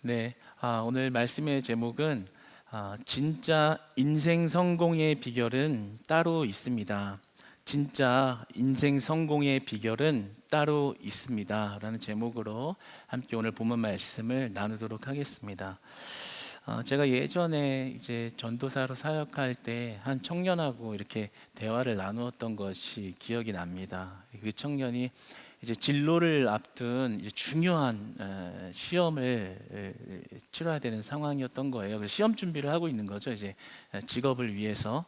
네, 오늘 말씀의 제목은 진짜 인생 성공의 비결은 따로 있습니다. 진짜 인생 성공의 비결은 따로 있습니다. 라는 제목으로 함께 오늘 본문 말씀을 나누도록 하겠습니다. 제가 예전에 이제 전도사로 사역할 때 한 청년하고 이렇게 대화를 나누었던 것이 기억이 납니다. 그 청년이 이제 진로를 앞둔 이제 중요한 시험을 치러야 되는 상황이었던 거예요. 그래서 시험 준비를 하고 있는 거죠. 이제 직업을 위해서.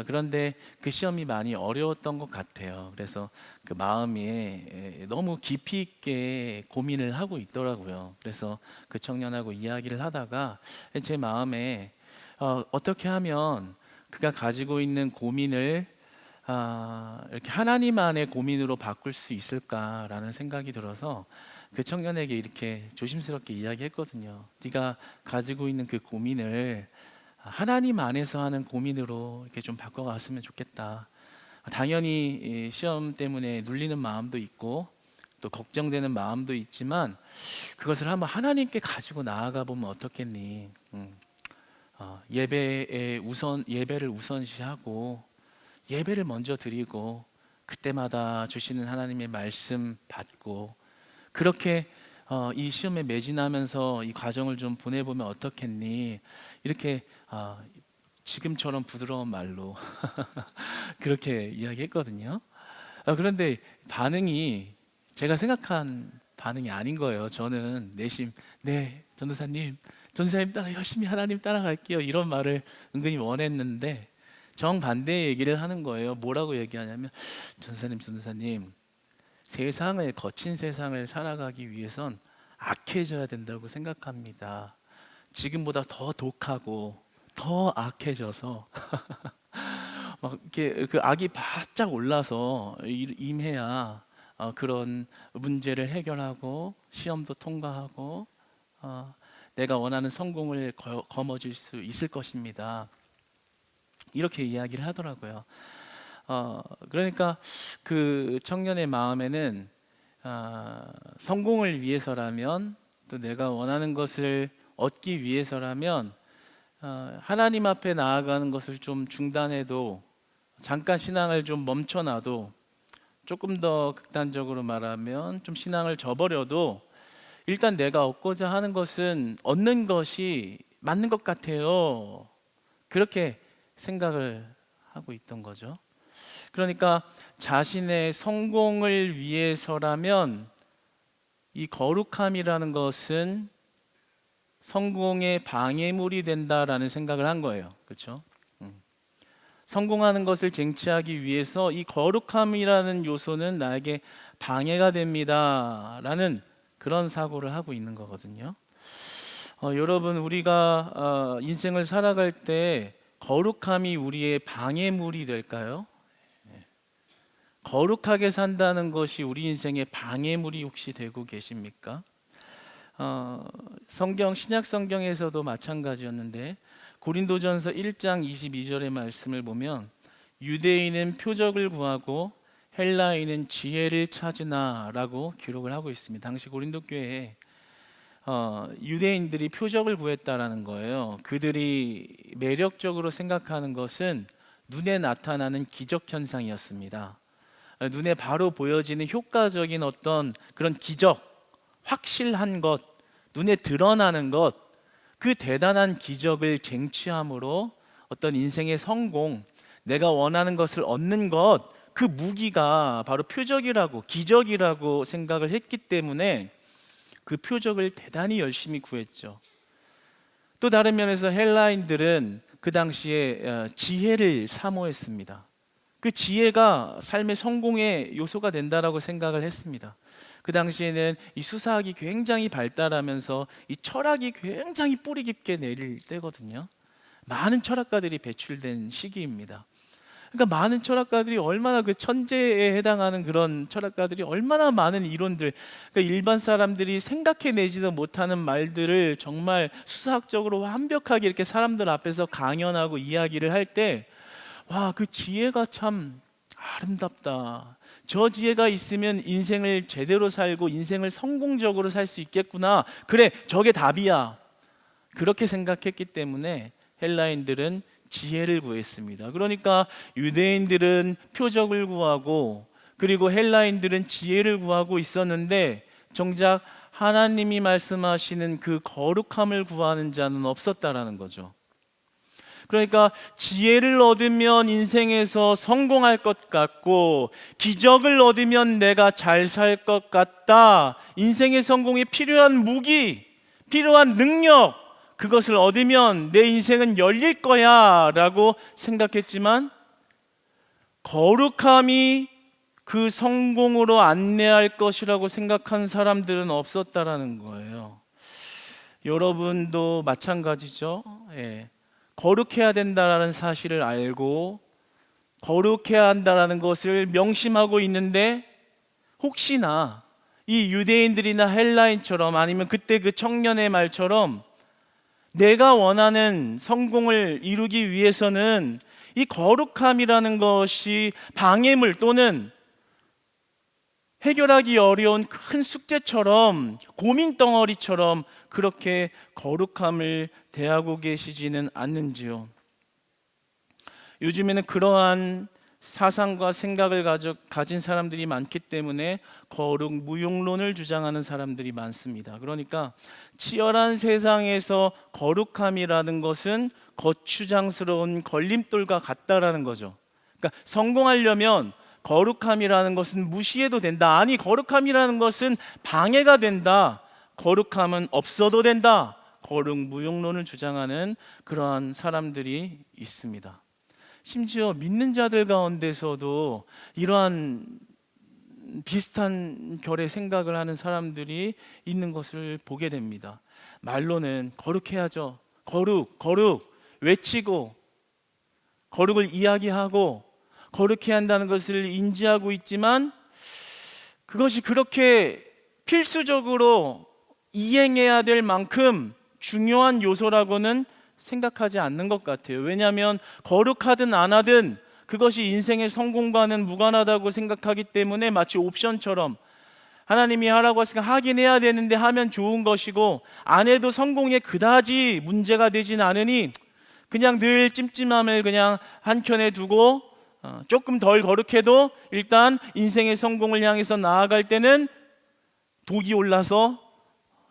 그런데 그 시험이 많이 어려웠던 것 같아요. 그래서 그 마음에 너무 깊이 있게 고민을 하고 있더라고요. 그래서 그 청년하고 이야기를 하다가 제 마음에 어떻게 하면 그가 가지고 있는 고민을 이렇게 하나님 안의 고민으로 바꿀 수 있을까라는 생각이 들어서 그 청년에게 이렇게 조심스럽게 이야기했거든요. 네가 가지고 있는 그 고민을 하나님 안에서 하는 고민으로 이렇게 좀 바꿔갔으면 좋겠다. 당연히 이 시험 때문에 눌리는 마음도 있고 또 걱정되는 마음도 있지만 그것을 한번 하나님께 가지고 나아가 보면 어떻겠니? 예배를 우선시하고 예배를 먼저 드리고 그때마다 주시는 하나님의 말씀 받고 그렇게 이 시험에 매진하면서 이 과정을 좀 보내보면 어떻겠니? 이렇게 지금처럼 부드러운 말로 그렇게 이야기했거든요. 그런데 반응이 제가 생각한 반응이 아닌 거예요. 저는 내심 네 전도사님 따라 열심히 하나님 따라갈게요 이런 말을 은근히 원했는데 정반대의 얘기를 하는 거예요. 뭐라고 얘기하냐면 전도사님 세상을 거친 세상을 살아가기 위해선 악해져야 된다고 생각합니다. 지금보다 더 독하고 더 악해져서 막 이렇게 그 악이 바짝 올라서 임해야 그런 문제를 해결하고 시험도 통과하고 내가 원하는 성공을 거머쥘 수 있을 것입니다. 이렇게 이야기를 하더라고요. 그러니까 그 청년의 마음에는 성공을 위해서라면 또 내가 원하는 것을 얻기 위해서라면 하나님 앞에 나아가는 것을 좀 중단해도 잠깐 신앙을 좀 멈춰놔도 조금 더 극단적으로 말하면 좀 신앙을 저버려도 일단 내가 얻고자 하는 것은 얻는 것이 맞는 것 같아요. 그렇게 생각을 하고 있던 거죠. 그러니까 자신의 성공을 위해서라면 이 거룩함이라는 것은 성공의 방해물이 된다라는 생각을 한 거예요. 그렇죠? 성공하는 것을 쟁취하기 위해서 이 거룩함이라는 요소는 나에게 방해가 됩니다라는 그런 사고를 하고 있는 거거든요. 여러분 우리가 인생을 살아갈 때 거룩함이 우리의 방해물이 될까요? 거룩하게 산다는 것이 우리 인생의 방해물이 혹시 되고 계십니까? 신약 성경에서도 마찬가지였는데 고린도전서 1장 22절의 말씀을 보면 유대인은 표적을 구하고 헬라인은 지혜를 찾으나라고 기록을 하고 있습니다. 당시 고린도 교회에 유대인들이 표적을 구했다라는 거예요. 그들이 매력적으로 생각하는 것은 눈에 나타나는 기적 현상이었습니다. 눈에 바로 보여지는 효과적인 어떤 그런 기적, 확실한 것, 눈에 드러나는 것, 그 대단한 기적을 쟁취함으로 어떤 인생의 성공, 내가 원하는 것을 얻는 것, 그 무기가 바로 표적이라고, 기적이라고 생각을 했기 때문에 그 표적을 대단히 열심히 구했죠. 또 다른 면에서 헬라인들은 그 당시에 지혜를 사모했습니다. 그 지혜가 삶의 성공의 요소가 된다라고 생각을 했습니다. 그 당시에는 이 수사학이 굉장히 발달하면서 이 철학이 굉장히 뿌리 깊게 내릴 때거든요. 많은 철학가들이 배출된 시기입니다. 그러니까 많은 철학가들이 얼마나 그 천재에 해당하는 그런 철학가들이 얼마나 많은 이론들, 그러니까 일반 사람들이 생각해내지도 못하는 말들을 정말 수사학적으로 완벽하게 이렇게 사람들 앞에서 강연하고 이야기를 할 때 와, 그 지혜가 참 아름답다. 저 지혜가 있으면 인생을 제대로 살고 인생을 성공적으로 살 수 있겠구나. 그래, 저게 답이야. 그렇게 생각했기 때문에 헬라인들은 지혜를 구했습니다. 그러니까 유대인들은 표적을 구하고 그리고 헬라인들은 지혜를 구하고 있었는데 정작 하나님이 말씀하시는 그 거룩함을 구하는 자는 없었다라는 거죠. 그러니까 지혜를 얻으면 인생에서 성공할 것 같고 기적을 얻으면 내가 잘 살 것 같다. 인생의 성공에 필요한 무기, 필요한 능력, 그것을 얻으면 내 인생은 열릴 거야 라고 생각했지만 거룩함이 그 성공으로 안내할 것이라고 생각한 사람들은 없었다라는 거예요. 여러분도 마찬가지죠. 예. 거룩해야 된다는 사실을 알고 거룩해야 한다는 것을 명심하고 있는데 혹시나 이 유대인들이나 헬라인처럼 아니면 그때 그 청년의 말처럼 내가 원하는 성공을 이루기 위해서는 이 거룩함이라는 것이 방해물 또는 해결하기 어려운 큰 숙제처럼 고민덩어리처럼 그렇게 거룩함을 대하고 계시지는 않는지요. 요즘에는 그러한 사상과 생각을 가진 사람들이 많기 때문에 거룩 무용론을 주장하는 사람들이 많습니다. 그러니까 치열한 세상에서 거룩함이라는 것은 거추장스러운 걸림돌과 같다라는 거죠. 그러니까 성공하려면 거룩함이라는 것은 무시해도 된다. 아니, 거룩함이라는 것은 방해가 된다. 거룩함은 없어도 된다. 거룩 무용론을 주장하는 그러한 사람들이 있습니다. 심지어 믿는 자들 가운데서도 이러한 비슷한 결의 생각을 하는 사람들이 있는 것을 보게 됩니다. 말로는 거룩해야죠. 거룩 외치고 거룩을 이야기하고 거룩해야 한다는 것을 인지하고 있지만 그것이 그렇게 필수적으로 이행해야 될 만큼 중요한 요소라고는 생각하지 않는 것 같아요. 왜냐하면 거룩하든 안 하든 그것이 인생의 성공과는 무관하다고 생각하기 때문에 마치 옵션처럼 하나님이 하라고 했으니까 하긴 해야 되는데 하면 좋은 것이고 안 해도 성공에 그다지 문제가 되진 않으니 그냥 늘 찜찜함을 그냥 한켠에 두고 조금 덜 거룩해도 일단 인생의 성공을 향해서 나아갈 때는 독이 올라서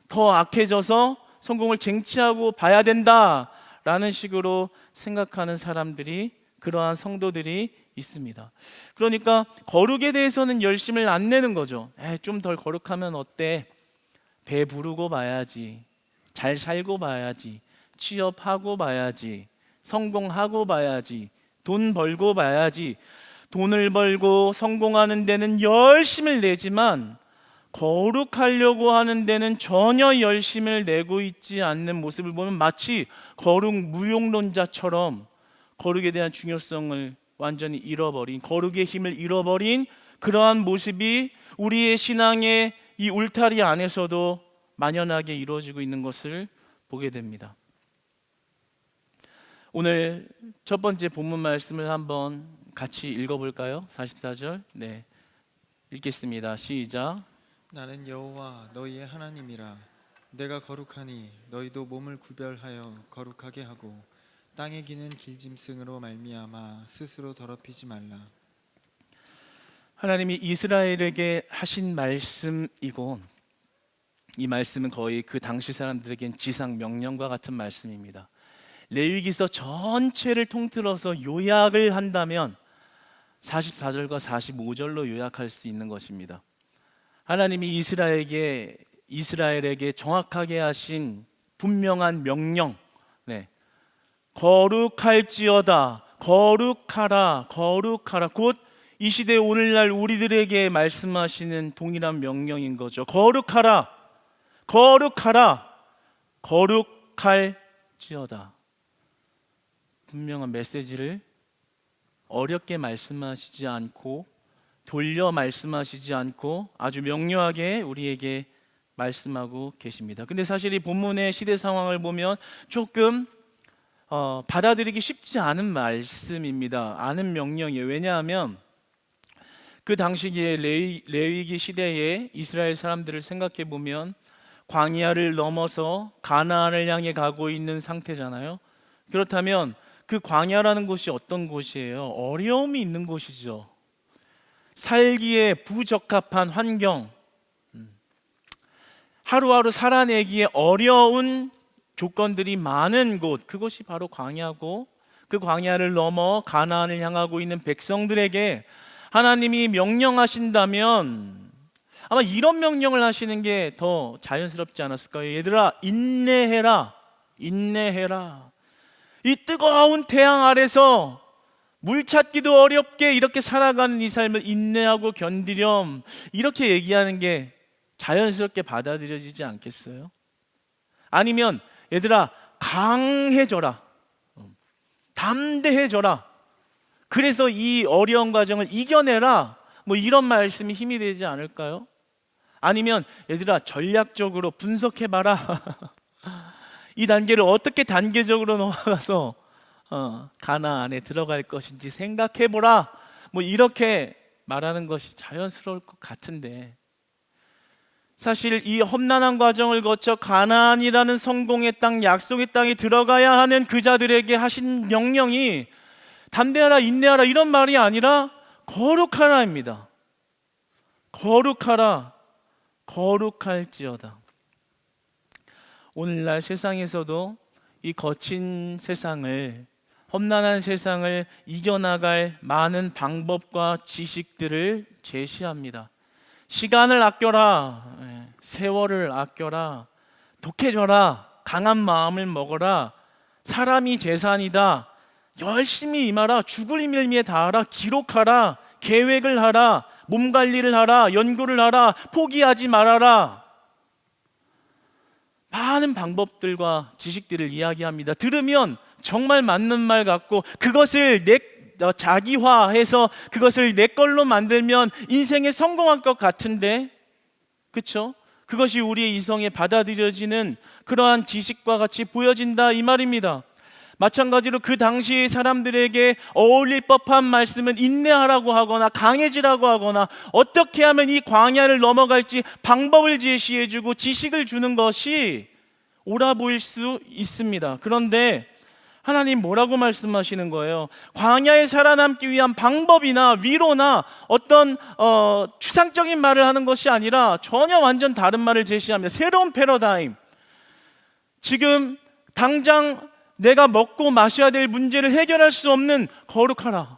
더 악해져서 성공을 쟁취하고 봐야 된다라는 식으로 생각하는 사람들이 그러한 성도들이 있습니다. 그러니까 거룩에 대해서는 열심을 안 내는 거죠. 좀 덜 거룩하면 어때? 배 부르고 봐야지. 잘 살고 봐야지. 취업하고 봐야지. 성공하고 봐야지. 돈 벌고 봐야지. 돈을 벌고 성공하는 데는 열심을 내지만 거룩하려고 하는 데는 전혀 열심을 내고 있지 않는 모습을 보면 마치 거룩 무용론자처럼 거룩에 대한 중요성을 완전히 잃어버린, 거룩의 힘을 잃어버린 그러한 모습이 우리의 신앙의 이 울타리 안에서도 만연하게 이루어지고 있는 것을 보게 됩니다. 오늘 첫 번째 본문 말씀을 한번 같이 읽어볼까요? 44절. 네, 읽겠습니다. 시작. 나는 여호와 너희의 하나님이라. 내가 거룩하니 너희도 몸을 구별하여 거룩하게 하고 땅에 기는 길짐승으로 말미암아 스스로 더럽히지 말라. 하나님이 이스라엘에게 하신 말씀이고 이 말씀은 거의 그 당시 사람들에겐 지상 명령과 같은 말씀입니다. 레위기서 전체를 통틀어서 요약을 한다면 44절과 45절로 요약할 수 있는 것입니다. 하나님이 이스라엘에게 정확하게 하신 분명한 명령, 거룩할지어다, 거룩하라, 거룩하라. 곧 이 시대 오늘날 우리들에게 말씀하시는 동일한 명령인 거죠. 거룩하라, 거룩하라, 거룩할지어다. 분명한 메시지를 어렵게 말씀하시지 않고 돌려 말씀하시지 않고 아주 명료하게 우리에게 말씀하고 계십니다. 근데 사실 이 본문의 시대 상황을 보면 조금 받아들이기 쉽지 않은 말씀입니다. 않은 명령이에요. 왜냐하면 그 당시기에 레위기 시대의 이스라엘 사람들을 생각해 보면 광야를 넘어서 가나안을 향해 가고 있는 상태잖아요. 그렇다면 그 광야라는 곳이 어떤 곳이에요? 어려움이 있는 곳이죠. 살기에 부적합한 환경, 하루하루 살아내기에 어려운 조건들이 많은 곳, 그것이 바로 광야고, 그 광야를 넘어 가나안을 향하고 있는 백성들에게 하나님이 명령하신다면 아마 이런 명령을 하시는 게 더 자연스럽지 않았을까요? 얘들아, 인내해라, 인내해라. 이 뜨거운 태양 아래서 물 찾기도 어렵게 이렇게 살아가는 이 삶을 인내하고 견디렴, 이렇게 얘기하는 게 자연스럽게 받아들여지지 않겠어요? 아니면 얘들아, 강해져라, 담대해져라, 그래서 이 어려운 과정을 이겨내라, 뭐 이런 말씀이 힘이 되지 않을까요? 아니면 얘들아, 전략적으로 분석해봐라. 이 단계를 어떻게 단계적으로 넘어가서 가나안에 들어갈 것인지 생각해보라, 뭐 이렇게 말하는 것이 자연스러울 것 같은데, 사실 이 험난한 과정을 거쳐 가나안이라는 성공의 땅, 약속의 땅에 들어가야 하는 그 자들에게 하신 명령이 담대하라, 인내하라 이런 말이 아니라 거룩하라입니다. 거룩하라, 거룩할지어다. 오늘날 세상에서도 이 거친 세상을, 험난한 세상을 이겨나갈 많은 방법과 지식들을 제시합니다. 시간을 아껴라, 세월을 아껴라, 독해져라, 강한 마음을 먹어라, 사람이 재산이다, 열심히 임하라, 죽을 일미에 다하라, 기록하라, 계획을 하라, 몸 관리를 하라, 연구를 하라, 포기하지 말아라. 많은 방법들과 지식들을 이야기합니다. 들으면 정말 맞는 말 같고, 그것을 자기화해서 그것을 내 걸로 만들면 인생에 성공할 것 같은데, 그렇죠? 그것이 우리의 이성에 받아들여지는 그러한 지식과 같이 보여진다, 이 말입니다. 마찬가지로 그 당시 사람들에게 어울릴 법한 말씀은 인내하라고 하거나 강해지라고 하거나 어떻게 하면 이 광야를 넘어갈지 방법을 제시해주고 지식을 주는 것이 옳아 보일 수 있습니다. 그런데 하나님 뭐라고 말씀하시는 거예요? 광야에 살아남기 위한 방법이나 위로나 어떤 추상적인 말을 하는 것이 아니라 전혀 완전 다른 말을 제시합니다. 새로운 패러다임. 지금 당장 내가 먹고 마셔야 될 문제를 해결할 수 없는 거룩하라,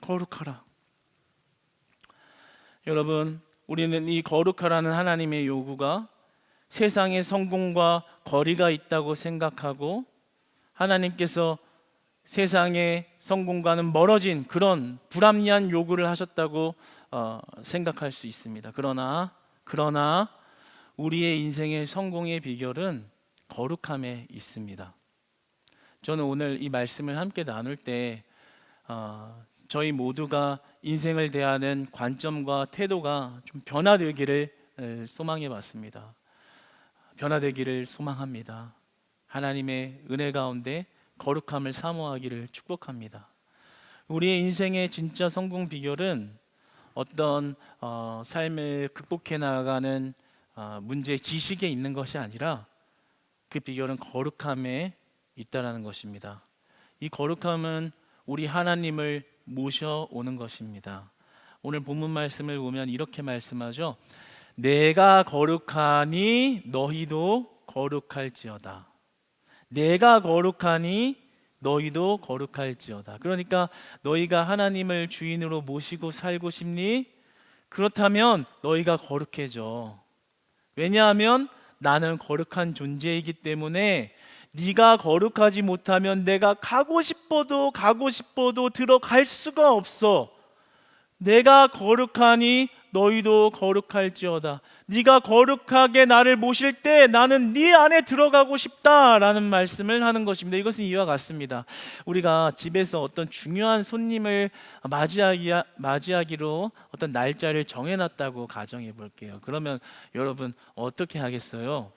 거룩하라. 여러분, 우리는 이 거룩하라는 하나님의 요구가 세상의 성공과 거리가 있다고 생각하고 하나님께서 세상의 성공과는 멀어진 그런 불합리한 요구를 하셨다고 생각할 수 있습니다. 그러나 우리의 인생의 성공의 비결은 거룩함에 있습니다. 저는 오늘 이 말씀을 함께 나눌 때 저희 모두가 인생을 대하는 관점과 태도가 좀 변화되기를 소망해 봤습니다. 변화되기를 소망합니다. 하나님의 은혜 가운데 거룩함을 사모하기를 축복합니다. 우리의 인생의 진짜 성공 비결은 어떤 삶을 극복해 나가는 문제 지식에 있는 것이 아니라 그 비결은 거룩함에 있다라는 것입니다. 이 거룩함은 우리 하나님을 모셔오는 것입니다. 오늘 본문 말씀을 보면 이렇게 말씀하죠. 내가 거룩하니 너희도 거룩할지어다. 내가 거룩하니 너희도 거룩할지어다. 그러니까 너희가 하나님을 주인으로 모시고 살고 싶니? 그렇다면 너희가 거룩해져. 왜냐하면 나는 거룩한 존재이기 때문에 네가 거룩하지 못하면 내가 가고 싶어도 들어갈 수가 없어. 내가 거룩하니 너희도 거룩할지어다. 네가 거룩하게 나를 모실 때 나는 네 안에 들어가고 싶다라는 말씀을 하는 것입니다. 이것은 이와 같습니다. 우리가 집에서 어떤 중요한 손님을 맞이하기로 어떤 날짜를 정해놨다고 가정해 볼게요. 그러면 여러분 어떻게 하겠어요?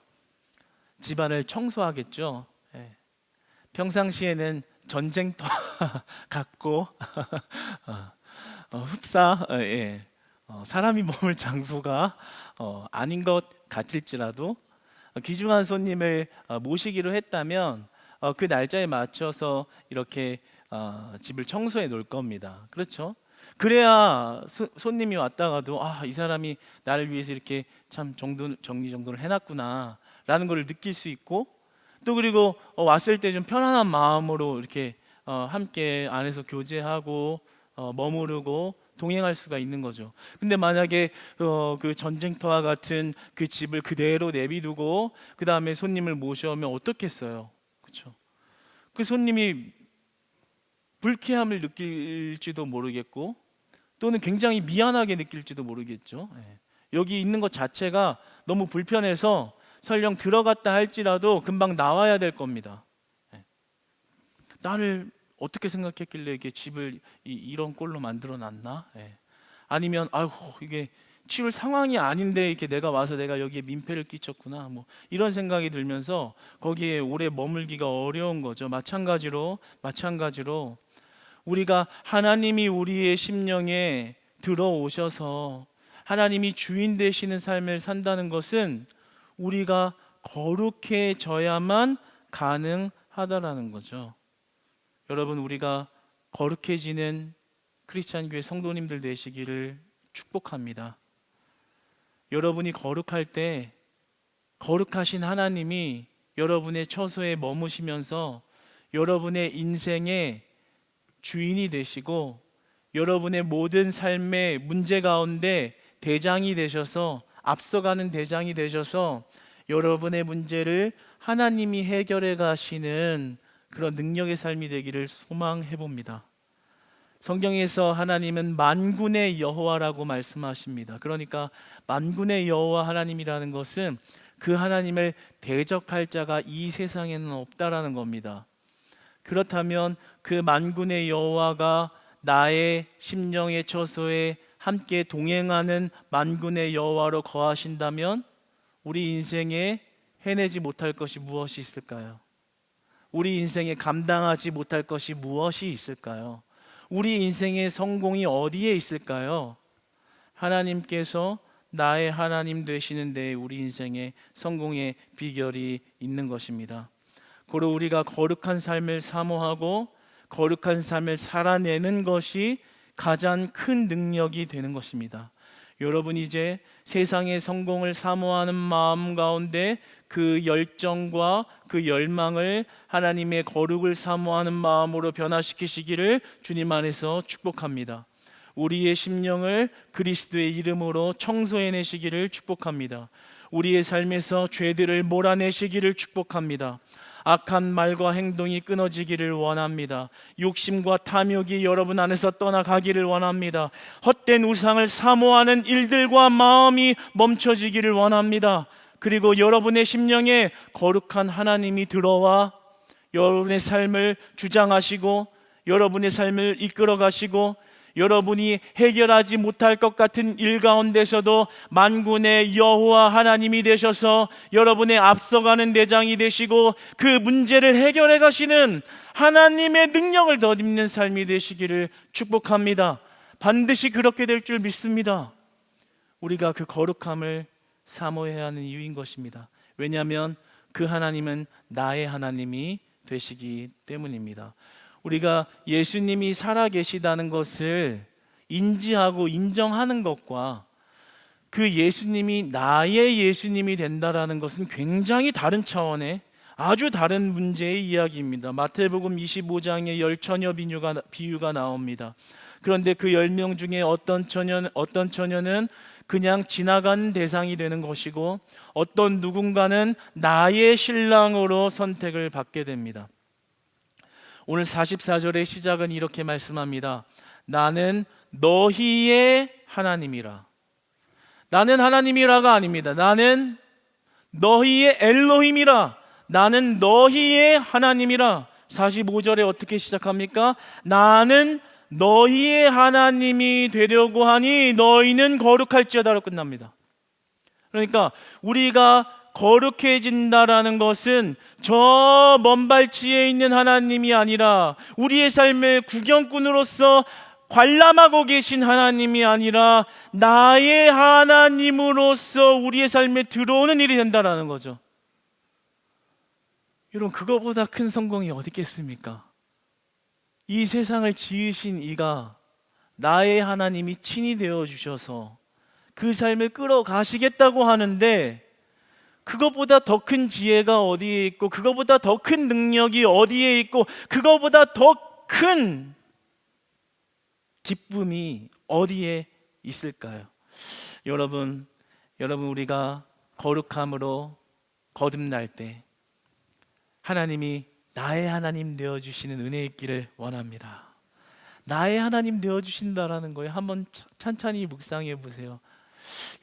집안을 청소하겠죠. 평상시에는 전쟁터 같고 사람이 머물 장소가 아닌 것 같을지라도 귀중한 손님을 모시기로 했다면 그 날짜에 맞춰서 이렇게 집을 청소해 놓을 겁니다. 그렇죠? 그래야 손님이 왔다가도 이 사람이 나를 위해서 이렇게 참 정리정돈을 해놨구나 라는 걸 느낄 수 있고, 또 그리고 왔을 때 좀 편안한 마음으로 이렇게 함께 안에서 교제하고 머무르고 동행할 수가 있는 거죠. 근데 만약에 그 전쟁터와 같은 그 집을 그대로 내비두고 그 다음에 손님을 모셔오면 어떻겠어요? 그렇죠? 그 손님이 불쾌함을 느낄지도 모르겠고, 또는 굉장히 미안하게 느낄지도 모르겠죠. 여기 있는 것 자체가 너무 불편해서 설령 들어갔다 할지라도 금방 나와야 될 겁니다. 나를 어떻게 생각했길래 이게 집을 이런 꼴로 만들어 놨나? 아니면 이게 치울 상황이 아닌데 이렇게 내가 와서 내가 여기에 민폐를 끼쳤구나, 뭐 이런 생각이 들면서 거기에 오래 머물기가 어려운 거죠. 마찬가지로 우리가 하나님이 우리의 심령에 들어오셔서 하나님이 주인 되시는 삶을 산다는 것은 우리가 거룩해져야만 가능하다라는 거죠. 여러분, 우리가 거룩해지는 크리스찬 교회 성도님들 되시기를 축복합니다. 여러분이 거룩할 때 거룩하신 하나님이 여러분의 처소에 머무시면서 여러분의 인생의 주인이 되시고 여러분의 모든 삶의 문제 가운데 대장이 되셔서, 앞서가는 대장이 되셔서 여러분의 문제를 하나님이 해결해 가시는 그런 능력의 삶이 되기를 소망해 봅니다. 성경에서 하나님은 만군의 여호와라고 말씀하십니다. 그러니까 만군의 여호와 하나님이라는 것은 그 하나님을 대적할 자가 이 세상에는 없다라는 겁니다. 그렇다면 그 만군의 여호와가 나의 심령의 처소에 함께 동행하는 만군의 여호와로 거하신다면 우리 인생에 해내지 못할 것이 무엇이 있을까요? 우리 인생에 감당하지 못할 것이 무엇이 있을까요? 우리 인생의 성공이 어디에 있을까요? 하나님께서 나의 하나님 되시는 데에 우리 인생의 성공의 비결이 있는 것입니다. 고로 우리가 거룩한 삶을 사모하고 거룩한 삶을 살아내는 것이 가장 큰 능력이 되는 것입니다. 여러분, 이제 세상의 성공을 사모하는 마음 가운데 그 열정과 그 열망을 하나님의 거룩을 사모하는 마음으로 변화시키시기를 주님 안에서 축복합니다. 우리의 심령을 그리스도의 이름으로 청소해내시기를 축복합니다. 우리의 삶에서 죄들을 몰아내시기를 축복합니다. 악한 말과 행동이 끊어지기를 원합니다. 욕심과 탐욕이 여러분 안에서 떠나가기를 원합니다. 헛된 우상을 사모하는 일들과 마음이 멈춰지기를 원합니다. 그리고 여러분의 심령에 거룩한 하나님이 들어와 여러분의 삶을 주장하시고 여러분의 삶을 이끌어 가시고 여러분이 해결하지 못할 것 같은 일 가운데서도 만군의 여호와 하나님이 되셔서 여러분의 앞서가는 대장이 되시고 그 문제를 해결해 가시는 하나님의 능력을 덧입는 삶이 되시기를 축복합니다. 반드시 그렇게 될 줄 믿습니다. 우리가 그 거룩함을 사모해야 하는 이유인 것입니다. 왜냐하면 그 하나님은 나의 하나님이 되시기 때문입니다. 우리가 예수님이 살아계시다는 것을 인지하고 인정하는 것과 그 예수님이 나의 예수님이 된다라는 것은 굉장히 다른 차원의 아주 다른 문제의 이야기입니다. 마태복음 25장에 10처녀 비유가 나옵니다. 그런데 그 10명 중에 어떤 처녀는 그냥 지나가는 대상이 되는 것이고 어떤 누군가는 나의 신랑으로 선택을 받게 됩니다. 오늘 44절의 시작은 이렇게 말씀합니다. 나는 너희의 하나님이라. 나는 하나님이라가 아닙니다. 나는 너희의 엘로힘이라. 나는 너희의 하나님이라. 45절에 어떻게 시작합니까? 나는 너희의 하나님이 되려고 하니 너희는 거룩할지어다로 끝납니다. 그러니까 우리가 거룩해진다라는 것은 저 먼 발치에 있는 하나님이 아니라 우리의 삶의 구경꾼으로서 관람하고 계신 하나님이 아니라 나의 하나님으로서 우리의 삶에 들어오는 일이 된다라는 거죠. 여러분, 그거보다 큰 성공이 어디 있겠습니까? 이 세상을 지으신 이가 나의 하나님이 친히 되어 주셔서 그 삶을 끌어가시겠다고 하는데, 그거보다 더 큰 지혜가 어디에 있고, 그거보다 더 큰 능력이 어디에 있고, 그거보다 더 큰 기쁨이 어디에 있을까요? 여러분 우리가 거룩함으로 거듭날 때 하나님이 나의 하나님 되어주시는 은혜 있기를 원합니다. 나의 하나님 되어주신다라는 거예요. 한번 찬찬히 묵상해 보세요.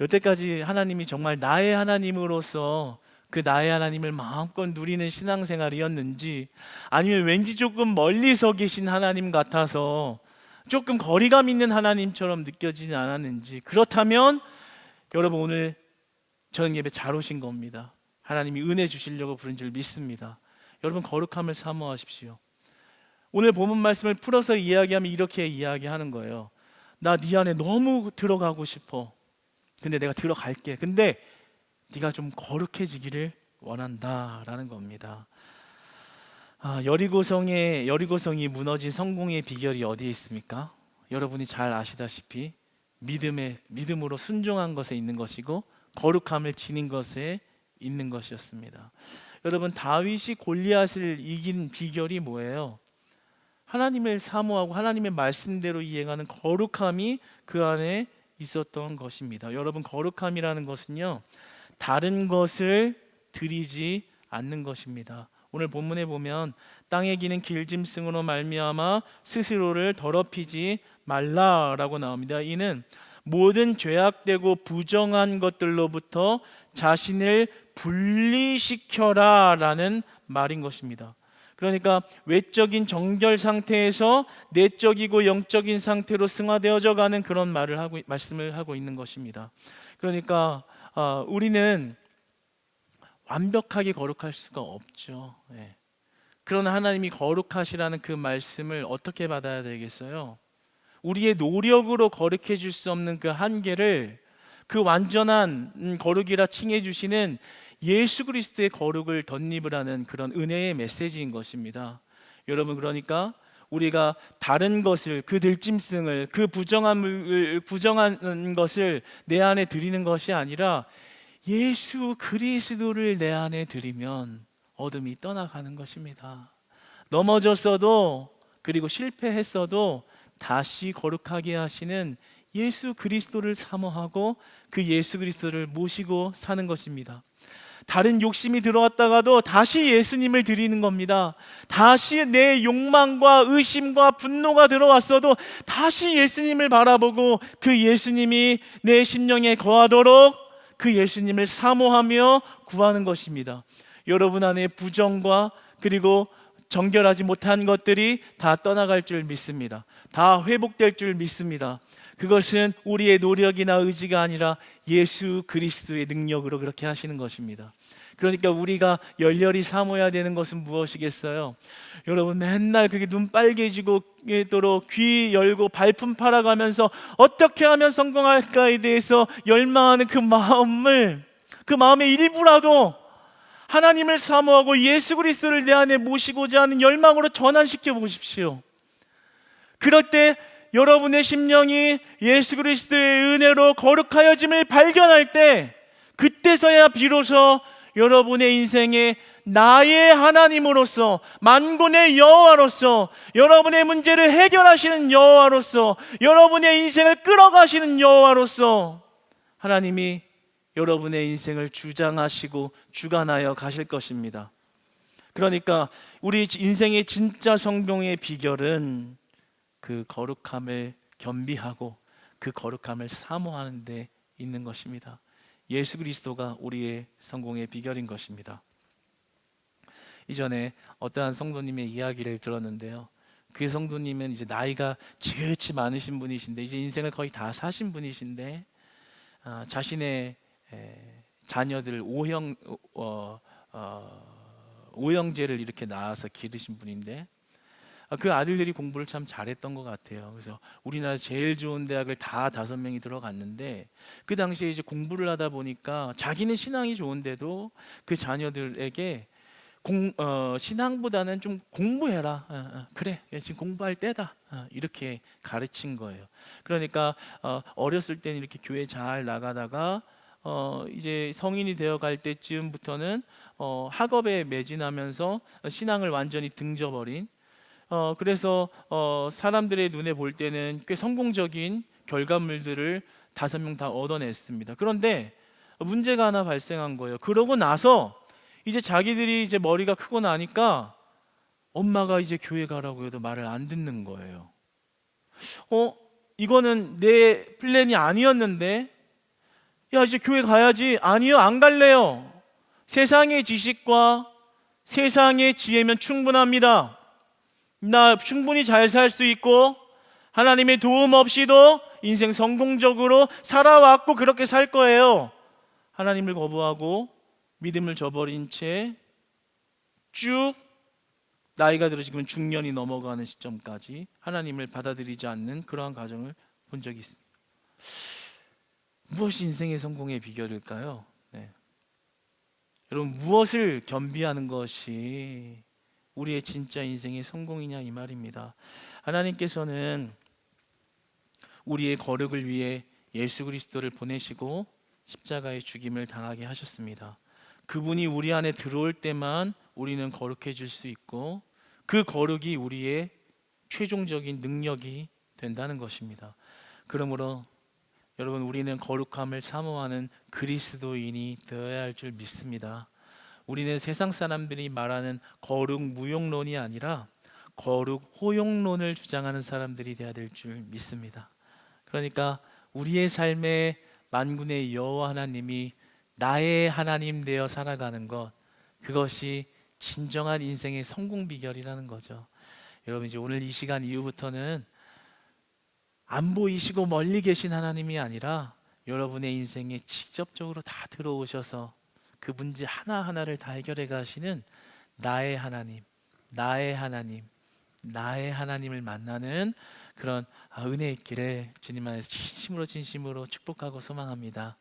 여태까지 하나님이 정말 나의 하나님으로서 그 나의 하나님을 마음껏 누리는 신앙생활이었는지, 아니면 왠지 조금 멀리서 계신 하나님 같아서 조금 거리감 있는 하나님처럼 느껴지지 않았는지, 그렇다면 여러분 오늘 저녁 예배 잘 오신 겁니다. 하나님이 은혜 주시려고 부른 줄 믿습니다. 여러분, 거룩함을 사모하십시오. 오늘 본문 말씀을 풀어서 이야기하면 이렇게 이야기하는 거예요. 나 네 안에 너무 들어가고 싶어. 근데 내가 들어갈게. 근데 네가 좀 거룩해지기를 원한다라는 겁니다. 여리고성이 무너진 성공의 비결이 어디에 있습니까? 여러분이 잘 아시다시피 믿음으로 순종한 것에 있는 것이고, 거룩함을 지닌 것에 있는 것이었습니다. 여러분, 다윗이 골리앗을 이긴 비결이 뭐예요? 하나님을 사모하고 하나님의 말씀대로 이행하는 거룩함이 그 안에 있었던 것입니다. 여러분, 거룩함이라는 것은요, 다른 것을 드리지 않는 것입니다. 오늘 본문에 보면 땅에 기는 길짐승으로 말미암아 스스로를 더럽히지 말라라고 나옵니다. 이는 모든 죄악되고 부정한 것들로부터 자신을 분리시켜라라는 말인 것입니다. 그러니까 외적인 정결 상태에서 내적이고 영적인 상태로 승화되어져 가는 그런 말씀을 하고 있는 것입니다. 그러니까 우리는 완벽하게 거룩할 수가 없죠. 그러나 하나님이 거룩하시라는 그 말씀을 어떻게 받아야 되겠어요? 우리의 노력으로 거룩해 줄 수 없는 그 한계를 그 완전한 거룩이라 칭해 주시는 예수 그리스도의 거룩을 덧입으라는 그런 은혜의 메시지인 것입니다. 여러분, 그러니까 우리가 다른 것을, 그 들짐승을, 그 부정한 것을 내 안에 드리는 것이 아니라 예수 그리스도를 내 안에 드리면 어둠이 떠나가는 것입니다. 넘어졌어도, 그리고 실패했어도 다시 거룩하게 하시는 예수 그리스도를 사모하고 그 예수 그리스도를 모시고 사는 것입니다. 다른 욕심이 들어왔다가도 다시 예수님을 드리는 겁니다. 다시 내 욕망과 의심과 분노가 들어왔어도 다시 예수님을 바라보고 그 예수님이 내 심령에 거하도록 그 예수님을 사모하며 구하는 것입니다. 여러분 안에 부정과 그리고 정결하지 못한 것들이 다 떠나갈 줄 믿습니다. 다 회복될 줄 믿습니다. 그것은 우리의 노력이나 의지가 아니라 예수 그리스도의 능력으로 그렇게 하시는 것입니다. 그러니까 우리가 열렬히 사모해야 되는 것은 무엇이겠어요? 여러분, 맨날 그게 눈 빨개지도록 귀 열고 발품 팔아가면서 어떻게 하면 성공할까에 대해서 열망하는 그 마음의 일부라도 하나님을 사모하고 예수 그리스도를 내 안에 모시고자 하는 열망으로 전환시켜 보십시오. 그럴 때 여러분의 심령이 예수 그리스도의 은혜로 거룩하여짐을 발견할 때, 그때서야 비로소 여러분의 인생에 나의 하나님으로서, 만군의 여호와로서, 여러분의 문제를 해결하시는 여호와로서, 여러분의 인생을 끌어가시는 여호와로서 하나님이 여러분의 인생을 주장하시고 주관하여 가실 것입니다. 그러니까 우리 인생의 진짜 성공의 비결은 그 거룩함을 겸비하고 그 거룩함을 사모하는 데 있는 것입니다. 예수 그리스도가 우리의 성공의 비결인 것입니다. 이전에 어떠한 성도님의 이야기를 들었는데요, 그 성도님은 이제 나이가 지긋이 많으신 분이신데, 이제 인생을 거의 다 사신 분이신데, 자신의 자녀들 오형제를 이렇게 낳아서 기르신 분인데, 그 아들들이 공부를 참 잘했던 것 같아요. 그래서 우리나라 제일 좋은 대학을 다 5명이 들어갔는데 그 당시에 이제 공부를 하다 보니까 자기는 신앙이 좋은데도 그 자녀들에게 신앙보다는 좀 공부해라. 그래, 지금 공부할 때다. 이렇게 가르친 거예요. 그러니까 어렸을 때는 이렇게 교회 잘 나가다가 이제 성인이 되어 갈 때쯤부터는 학업에 매진하면서 신앙을 완전히 등져버린 그래서 사람들의 눈에 볼 때는 꽤 성공적인 결과물들을 5명 다 얻어냈습니다. 그런데 문제가 하나 발생한 거예요. 그러고 나서 이제 자기들이 이제 머리가 크고 나니까 엄마가 이제 교회 가라고 해도 말을 안 듣는 거예요. 이거는 내 플랜이 아니었는데, 야, 이제 교회 가야지. 아니요, 안 갈래요. 세상의 지식과 세상의 지혜면 충분합니다. 나 충분히 잘 살 수 있고 하나님의 도움 없이도 인생 성공적으로 살아왔고 그렇게 살 거예요. 하나님을 거부하고 믿음을 저버린 채 쭉 나이가 들어 지금 중년이 넘어가는 시점까지 하나님을 받아들이지 않는 그러한 가정을 본 적이 있습니다. 무엇이 인생의 성공의 비결일까요? 네. 여러분, 무엇을 겸비하는 것이 우리의 진짜 인생의 성공이냐 이 말입니다. 하나님께서는 우리의 거룩을 위해 예수 그리스도를 보내시고 십자가의 죽임을 당하게 하셨습니다. 그분이 우리 안에 들어올 때만 우리는 거룩해질 수 있고 그 거룩이 우리의 최종적인 능력이 된다는 것입니다. 그러므로 여러분, 우리는 거룩함을 사모하는 그리스도인이 되어야 할 줄 믿습니다. 우리는 세상 사람들이 말하는 거룩 무용론이 아니라 거룩 호용론을 주장하는 사람들이 되어야 될 줄 믿습니다. 그러니까 우리의 삶에 만군의 여호와 하나님이 나의 하나님 되어 살아가는 것, 그것이 진정한 인생의 성공 비결이라는 거죠. 여러분, 이제 오늘 이 시간 이후부터는 안 보이시고 멀리 계신 하나님이 아니라 여러분의 인생에 직접적으로 다 들어오셔서 그 문제 하나하나를 다 해결해 가시는 나의 하나님, 나의 하나님, 나의 하나님을 만나는 그런 은혜의 길을 주님 안에서 진심으로 축복하고 소망합니다.